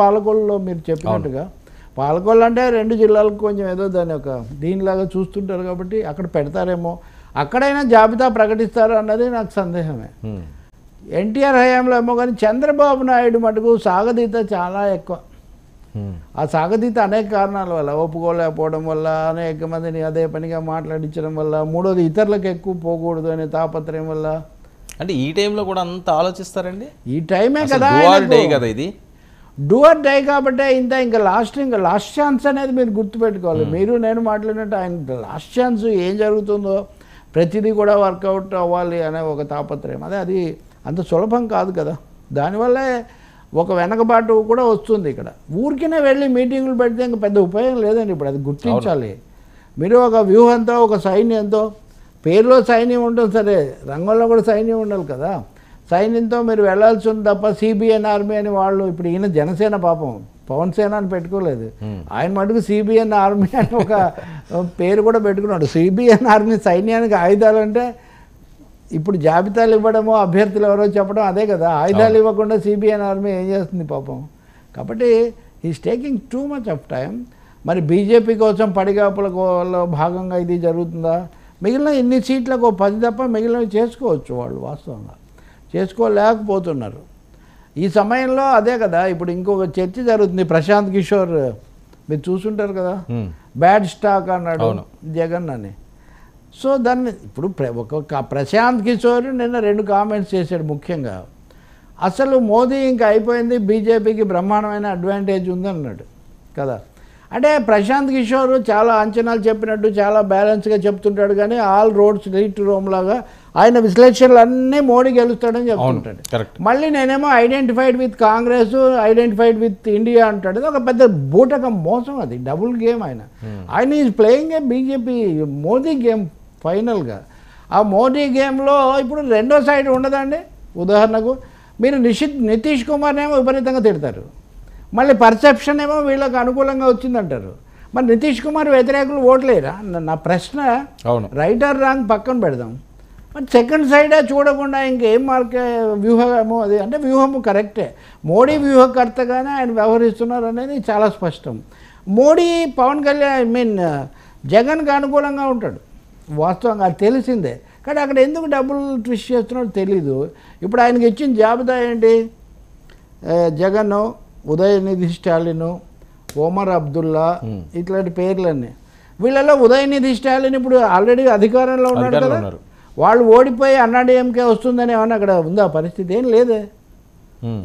పాలకొల్లులో మీరు చెప్పినట్టుగా పాలకొల్లు అంటే రెండు జిల్లాలకు కొంచెం ఏదో దాని ఒక దీనిలాగా చూస్తుంటారు కాబట్టి అక్కడ పెడతారేమో, అక్కడైనా జాబితా ప్రకటిస్తారు అన్నది నాకు సందేహమే. ఎన్టీఆర్ హయాంలో ఏమో కానీ చంద్రబాబు నాయుడు మటుకు సాగదీత చాలా ఎక్కువ. ఆ సాగదీత అనేక కారణాల వల్ల, ఒప్పుకోలేకపోవడం వల్ల, అనేక మందిని అదే పనిగా మాట్లాడించడం వల్ల, మూడోది ఇతరులకు ఎక్కువ పోకూడదు అనే తాపత్రయం వల్ల. అంటే ఈ టైంలో కూడా అంత ఆలోచిస్తారండి? ఈ టైమే కదా కదా ఇది, డూ ఆర్ డై కాబట్టి ఇంకా లాస్ట్ ఛాన్స్ అనేది మీరు గుర్తుపెట్టుకోవాలి. మీరు నేను మాట్లాడినట్టు ఆయన లాస్ట్ ఛాన్స్ ఏం జరుగుతుందో ప్రతిదీ కూడా వర్కౌట్ అవ్వాలి అనే ఒక తాపత్రయం. అది అంత సులభం కాదు కదా. దానివల్లే ఒక వెనకబాటు కూడా వస్తుంది. ఇక్కడ ఊరికినే వెళ్ళి మీటింగులు పెడితే ఇంకా పెద్ద ఉపయోగం లేదండి. ఇప్పుడు అది గుర్తించాలి. మీరు ఒక వ్యూహంతో, ఒక సైన్యంతో, పేరులో సైన్యం ఉంటుంది సరే, రంగంలో కూడా సైన్యం ఉండాలి కదా. సైన్యంతో మీరు వెళ్ళాల్సి ఉంది తప్ప సిబిఎన్ ఆర్మీ అని వాళ్ళు, ఇప్పుడు ఈయన జనసేన పాపం పవన్ సేన అని పెట్టుకోలేదు, ఆయన మటుకు సిబిఎన్ ఆర్మీ అని ఒక పేరు కూడా పెట్టుకున్నాడు. సిబిఎన్ ఆర్మీ సైన్యానికి ఆయుధాలు అంటే ఇప్పుడు జాబితాలు ఇవ్వడమో అభ్యర్థులు ఎవరో చెప్పడం అదే కదా. ఆయుధాలు ఇవ్వకుండా సిబిఎన్ ఆర్మీ ఏం చేస్తుంది పాపం. కాబట్టి is taking too much of time. మరి బీజేపీ కోసం పడిగాపుల భాగంగా ఇది జరుగుతుందా? మిగిలిన ఇన్ని సీట్లకు 10 తప్ప మిగిలినవి చేసుకోవచ్చు వాళ్ళు. వాస్తవంగా చేసుకోలేకపోతున్నారు ఈ సమయంలో. అదే కదా ఇప్పుడు ఇంకొక చర్చ జరుగుతుంది. ప్రశాంత్ కిషోర్ మీరు చూసుంటారు కదా, బ్యాడ్ స్టాక్ అన్నాడు జగన్ అని. సో దాన్ని ఇప్పుడు ఒక ప్రశాంత్ కిషోర్ నిన్న 2 కామెంట్స్ చేశాడు. ముఖ్యంగా అసలు మోదీ ఇంకా అయిపోయింది, బీజేపీకి బ్రహ్మాండమైన అడ్వాంటేజ్ ఉంది అన్నాడు కదా. అంటే ప్రశాంత్ కిషోర్ చాలా అంచనాలు చెప్పినట్టు చాలా బ్యాలెన్స్గా చెప్తుంటాడు, కానీ all roads lead to Rome లాగా ఆయన విశ్లేషణలు అన్నీ మోడీ గెలుస్తాడని చెప్తుంటాడు. మళ్ళీ నేనేమో identified with Congress, identified with India అంటాడు. అది ఒక పెద్ద బూటకం మోసం, అది డబుల్ గేమ్. ఆయన is playing a BJP Modi game ఫైనల్గా. ఆ మోదీ గేమ్లో ఇప్పుడు రెండో సైడ్ ఉండదండి. ఉదాహరణకు మీరు నితీష్ కుమార్నేమో విపరీతంగా తిడతారు, మళ్ళీ పర్సెప్షన్ ఏమో వీళ్ళకి అనుకూలంగా వచ్చిందంటారు. మరి నితీష్ కుమార్ వ్యతిరేకులు ఓట్లేరా? నా ప్రశ్న. రైట్ ఆర్ రాంగ్ పక్కన పెడదాం, మరి సెకండ్ సైడే చూడకుండా ఇంకేం వ్యూహమో అది. అంటే వ్యూహము కరెక్టే, మోడీ వ్యూహకర్తగానే ఆయన వ్యవహరిస్తున్నారు అనేది చాలా స్పష్టం. మోడీ పవన్ కళ్యాణ్ జగన్కి అనుకూలంగా ఉంటాడు వాస్తవంగా, అది తెలిసిందే. కానీ అక్కడ ఎందుకు డబ్బులు ట్విస్ట్ చేస్తున్నాడో తెలీదు. ఇప్పుడు ఆయనకి ఇచ్చిన జాబితా ఏంటి? జగన్, ఉదయనిధి స్టాలిన్, ఒమర్ అబ్దుల్లా, ఇట్లాంటి పేర్లన్నీ. వీళ్ళలో ఉదయనిధి స్టాలిన్ ఇప్పుడు ఆల్రెడీ అధికారంలో ఉన్నాడు కదా. వాళ్ళు ఓడిపోయి అన్నాడీఎంకే వస్తుందని ఏమన్నా అక్కడ ఉందా పరిస్థితి? ఏం లేదే.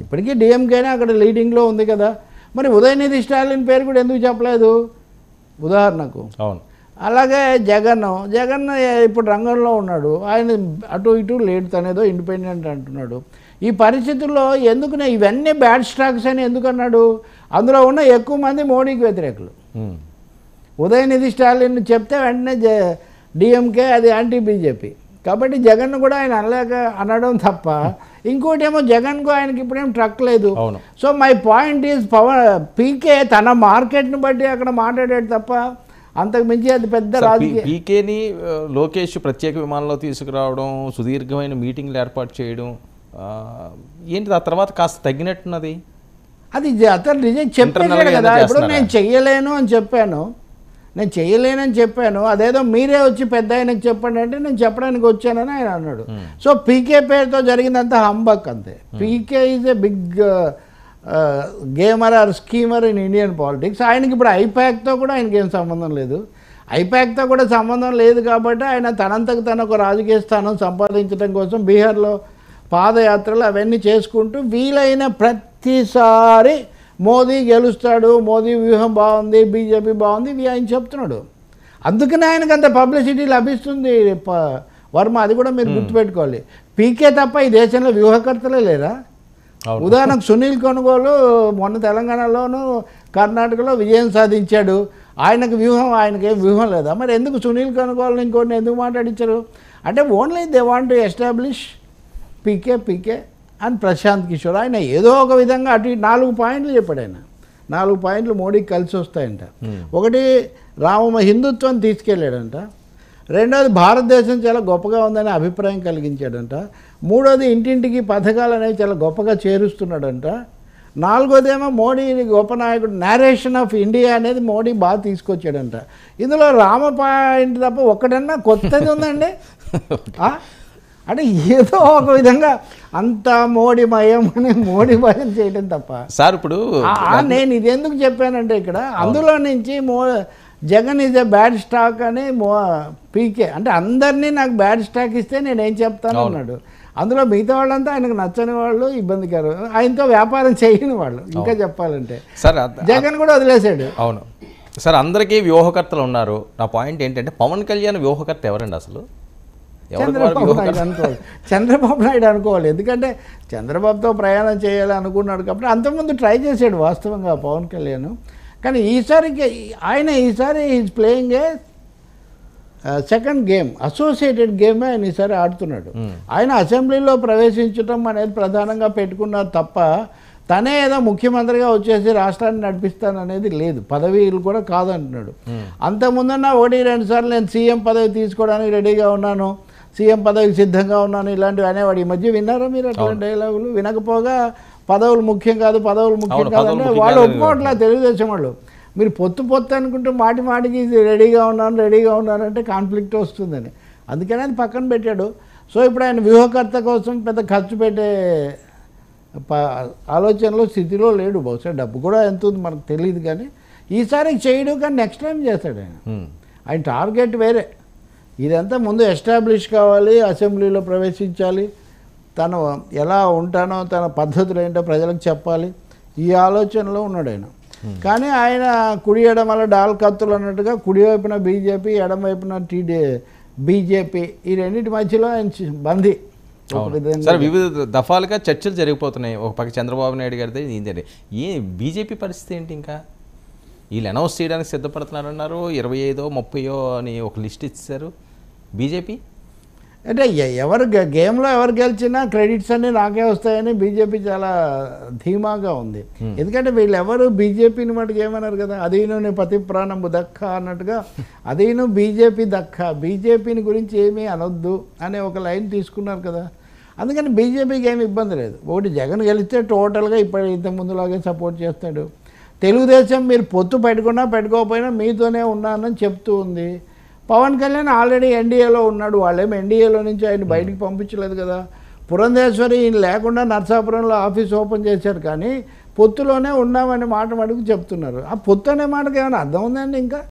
ఇప్పటికీ డిఎంకేనే అక్కడ లీడింగ్లో ఉంది కదా. మరి ఉదయనిధి స్టాలిన్ పేరు కూడా ఎందుకు చెప్పలేదు ఉదాహరణకు? అలాగే జగన్ ఇప్పుడు రంగంలో ఉన్నాడు, ఆయన అటు ఇటు లేడు, తనేదో ఇండిపెండెంట్ అంటున్నాడు. ఈ పరిస్థితుల్లో ఎందుకు ఇవన్నీ బ్యాడ్ స్టాక్స్ అని ఎందుకు అన్నాడు? అందులో ఉన్న ఎక్కువ మంది మోడీకి వ్యతిరేకులు. ఉదయనిధి స్టాలిన్ చెప్తే వెంటనే డిఎంకే, అది యాంటీ బీజేపీ. కాబట్టి జగన్ కూడా ఆయన అనడం తప్ప ఇంకోటి ఏమో జగన్కు ఆయనకి ఇప్పుడేం ట్రక్ లేదు. సో మై పాయింట్ ఈజ్ పీకే తన మార్కెట్ని బట్టి అక్కడ మాట్లాడాడు తప్ప అంతకు మించి అది పెద్ద రాజకీయ. పీకేని లోకేష్ ప్రత్యేక విమానంలో తీసుకురావడం, సుదీర్ఘమైన మీటింగ్లు ఏర్పాటు చేయడం ఏంటి, ఆ తర్వాత కాస్త తగ్గినట్టున్నది. అది అతను నిజం చెప్పాడు కదా. ఇప్పుడు నేను చెయ్యలేనని చెప్పాను, అదేదో మీరే వచ్చి పెద్ద ఆయనకు చెప్పండి అంటే నేను చెప్పడానికి వచ్చానని ఆయన అన్నాడు. సో పీకే పేరుతో జరిగిందంత హంబక్ అంతే. PK is a big gamer or schemer in Indian politics. ఆయనకి ఇప్పుడు ఐపాక్తో కూడా ఆయనకి ఏం సంబంధం లేదు. ఐపాక్తో కూడా సంబంధం లేదు కాబట్టి ఆయన తనంతకు తన ఒక రాజకీయ స్థానం సంపాదించడం కోసం బీహార్లో పాదయాత్రలు అవన్నీ చేసుకుంటూ వీలైన ప్రతిసారి మోదీ గెలుస్తాడు, మోదీ వ్యూహం బాగుంది, బీజేపీ బాగుంది, ఇవి ఆయన చెప్తున్నాడు. అందుకనే ఆయనకు అంత పబ్లిసిటీ లభిస్తుంది వర్మ. అది కూడా మీరు గుర్తుపెట్టుకోవాలి. పీకే తప్ప ఈ దేశంలో వ్యూహకర్తలే లేరా? ఉదాహరణకు సునీల్ కొనుగోలు మొన్న తెలంగాణలోను కర్ణాటకలో విజయం సాధించాడు. ఆయనకు ఆయనకేం వ్యూహం లేదా? మరి ఎందుకు సునీల్ కొనుగోలు ఇంకోటి ఎందుకు మాట్లాడించారు? అంటే only they want to establish PK and Prashant Kishor. ఆయన ఏదో ఒక విధంగా అటు 4 పాయింట్లు చెప్పాడు. ఆయన 4 పాయింట్లు మోడీకి కలిసి వస్తాయంట. ఒకటి, హిందుత్వం తీసుకెళ్ళాడంట. రెండోది, భారతదేశం చాలా గొప్పగా ఉందనే అభిప్రాయం కలిగించాడంట. మూడోది, ఇంటింటికి పథకాలు అనేవి చాలా గొప్పగా చేరుస్తున్నాడంట. నాలుగోదేమో మోడీ గొప్ప నాయకుడు, నేరేషన్ ఆఫ్ ఇండియా అనేది మోడీ బాగా తీసుకొచ్చాడంట. ఇందులో రామ పాయింట్ తప్ప ఒక్కడన్నా కొత్తది ఉందండి? అంటే ఏదో ఒక విధంగా అంత మోడీమయం అని మోడీమయం చేయడం తప్ప. సార్ ఇప్పుడు నేను ఇది ఎందుకు చెప్పానంటే ఇక్కడ అందులో నుంచి Jagan is a bad stock అని పీకే అంటే అందరినీ నాకు బ్యాడ్ స్టాక్ ఇస్తే నేనేం చెప్తాను అన్నాడు. అందులో మిగతా వాళ్ళంతా ఆయనకు నచ్చని వాళ్ళు, ఇబ్బందికరం, ఆయనతో వ్యాపారం చేయని వాళ్ళు. ఇంకా చెప్పాలంటే సార్ జగన్ కూడా వదిలేశాడు. అవును సార్, అందరికీ వ్యూహకర్తలు ఉన్నారు. నా పాయింట్ ఏంటంటే పవన్ కళ్యాణ్ వ్యూహకర్త ఎవరండి అసలు? చంద్రబాబు నాయుడు అనుకోవాలి, చంద్రబాబు నాయుడు అనుకోవాలి. ఎందుకంటే చంద్రబాబుతో ప్రయాణం చేయాలి అనుకున్నాడు కాబట్టి అంతకుముందు ట్రై చేశాడు వాస్తవంగా పవన్ కళ్యాణ్. కానీ ఈసారికి ఈసారి is playing a second game, associated game ఆయన ఈసారి ఆడుతున్నాడు. ఆయన అసెంబ్లీలో ప్రవేశించడం అనేది ప్రధానంగా పెట్టుకున్నారు తప్ప తనే ఏదో ముఖ్యమంత్రిగా వచ్చేసి రాష్ట్రాన్ని నడిపిస్తాననేది లేదు, పదవీలు కూడా కాదంటున్నాడు. అంతకుముందన్నా 1-2 సార్లు నేను సీఎం పదవి తీసుకోవడానికి రెడీగా ఉన్నాను, సీఎం పదవికి సిద్ధంగా ఉన్నాను ఇలాంటివి అనేవాడు. ఈ మధ్య విన్నారా మీరు అట్లాంటి డైలాగులు? వినకపోగా పదవులు ముఖ్యం కాదు, పదవులు ముఖ్యం కాదంటే వాళ్ళు ఒప్పుకోవట్లా తెలుగుదేశం వాళ్ళు. మీరు పొత్తు అనుకుంటూ మాటికి రెడీగా ఉన్నాను అంటే కాన్ఫ్లిక్ట్ వస్తుందని, అందుకని అది పక్కన పెట్టాడు. సో ఇప్పుడు ఆయన వ్యూహకర్త కోసం పెద్ద ఖర్చు పెట్టే ఆలోచనలో స్థితిలో లేడు. బహుశా డబ్బు కూడా ఎంత ఉంది మనకు తెలియదు, కానీ ఈసారి చేయడు, కానీ నెక్స్ట్ టైం చేస్తాడు ఆయన టార్గెట్ వేరే. ఇదంతా ముందు ఎస్టాబ్లిష్ కావాలి, అసెంబ్లీలో ప్రవేశించాలి, తను ఎలా ఉంటానో తన పద్ధతులు ఏంటో ప్రజలకు చెప్పాలి, ఈ ఆలోచనలో ఉన్నాడు ఆయన. కానీ ఆయన కుడి ఎడమల డాల్ కత్తులు అన్నట్టుగా కుడివైపున బీజేపీ, ఎడమవైపున బీజేపీ, ఈ రెండింటి మధ్యలో ఆయన బందీ. సార్ వివిధ దఫాలుగా చర్చలు జరిగిపోతున్నాయి. ఒక పక్క చంద్రబాబు నాయుడు గారితో ఏంటంటే బీజేపీ పరిస్థితి ఏంటి? ఇంకా వీళ్ళు అనౌన్స్ చేయడానికి సిద్ధపడుతున్నారన్నారు, 25 30 అని ఒక లిస్ట్ ఇచ్చారు. బీజేపీ అంటే ఎవరు గేమ్లో ఎవరు గెలిచినా క్రెడిట్స్ అన్నీ నాకే వస్తాయని బీజేపీ చాలా ధీమాగా ఉంది. ఎందుకంటే వీళ్ళెవరు బీజేపీని మటుకు ఏమన్నారు కదా, అదీను పతి ప్రాణంబు దక్క అన్నట్టుగా అదీను బీజేపీ దక్క, బీజేపీని గురించి ఏమీ అనొద్దు అనే ఒక లైన్ తీసుకున్నారు కదా. అందుకని బీజేపీకి ఏమి ఇబ్బంది లేదు. ఒకటి జగన్ గెలిస్తే టోటల్గా ఇంత ముందులాగే సపోర్ట్ చేస్తాడు. తెలుగుదేశం మీరు పొత్తు పెట్టుకోకపోయినా మీతోనే ఉన్నానని చెప్తూ ఉంది. పవన్ కళ్యాణ్ ఆల్రెడీ ఎన్డీఏలో ఉన్నాడు, వాళ్ళేమో ఎన్డీఏలో నుంచి ఆయన బయటికి పంపించలేదు కదా. పురంధేశ్వరి ఈయన లేకుండా నర్సాపురంలో ఆఫీస్ ఓపెన్ చేశారు, కానీ పొత్తులోనే ఉన్నామనే మాట మటుకు చెప్తున్నారు. ఆ పొత్తు అనే మాటకు ఏమైనా అర్థం ఉందండి ఇంకా?